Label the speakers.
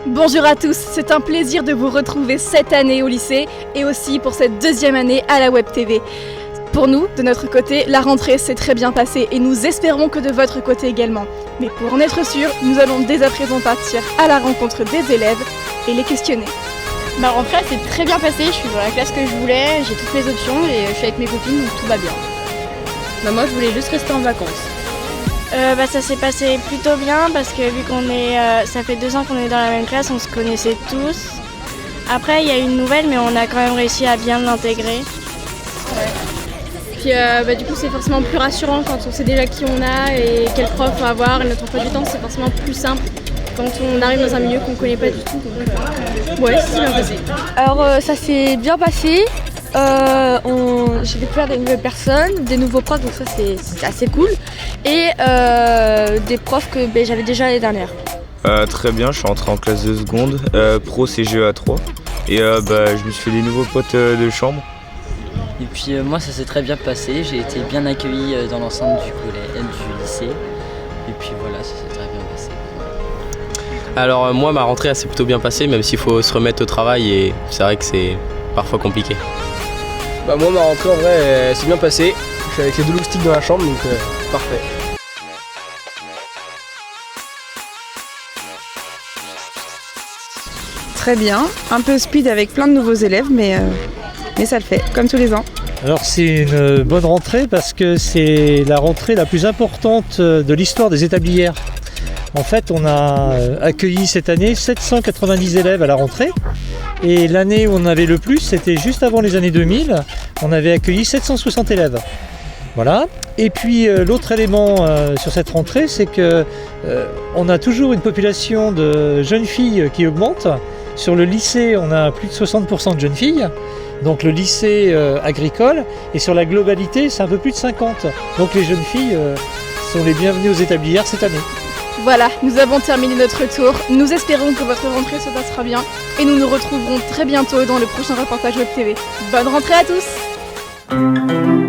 Speaker 1: Bonjour à tous, c'est un plaisir de vous retrouver cette année au lycée et aussi pour cette deuxième année à la Web TV. Pour nous, de notre côté, la rentrée s'est très bien passée et nous espérons que de votre côté également. Mais pour en être sûr, nous allons dès à présent partir à la rencontre des élèves et les questionner.
Speaker 2: Ma rentrée s'est très bien passée, je suis dans la classe que je voulais, j'ai toutes mes options et je suis avec mes copines donc tout va bien.
Speaker 3: Moi je voulais juste rester en vacances.
Speaker 4: Ça s'est passé plutôt bien parce que vu qu'on est, ça fait 2 ans qu'on est dans la même classe, on se connaissait tous. Après il y a une nouvelle mais on a quand même réussi à bien l'intégrer.
Speaker 2: Puis du coup c'est forcément plus rassurant quand on sait déjà qui on a et quel prof on va avoir et notre emploi du temps, c'est forcément plus simple quand on arrive dans un milieu qu'on ne connaît pas du tout. Donc, ouais, c'est bien passé.
Speaker 3: Alors ça s'est bien passé. J'ai découvert des nouvelles personnes, des nouveaux profs, donc ça c'est assez cool. Et des profs que j'avais déjà l'année dernière.
Speaker 5: Très bien, je suis entré en classe de seconde, pro CGEA 3. Et je me suis fait des nouveaux potes de chambre.
Speaker 6: Et puis moi ça s'est très bien passé, j'ai été bien accueilli dans l'enceinte du lycée. Et puis voilà, ça s'est très bien passé.
Speaker 7: Alors moi ma rentrée elle s'est plutôt bien passée, même s'il faut se remettre au travail et c'est vrai que c'est parfois compliqué.
Speaker 8: Moi ma rentrée en vrai s'est bien passée, je suis avec les 2 loustiques dans la chambre donc parfait.
Speaker 9: Très bien, un peu speed avec plein de nouveaux élèves mais ça le fait, comme tous les ans.
Speaker 10: Alors c'est une bonne rentrée parce que c'est la rentrée la plus importante de l'histoire des établières. En fait, on a accueilli cette année 790 élèves à la rentrée. Et l'année où on avait le plus, c'était juste avant les années 2000. On avait accueilli 760 élèves. Voilà. Et puis l'autre élément sur cette rentrée, c'est que on a toujours une population de jeunes filles qui augmente. Sur le lycée, on a plus de 60% de jeunes filles. Donc le lycée agricole. Et sur la globalité, c'est un peu plus de 50. Donc les jeunes filles sont les bienvenues aux établières cette année.
Speaker 1: Voilà, nous avons terminé notre tour. Nous espérons que votre rentrée se passera bien et nous nous retrouverons très bientôt dans le prochain reportage Web TV. Bonne rentrée à tous!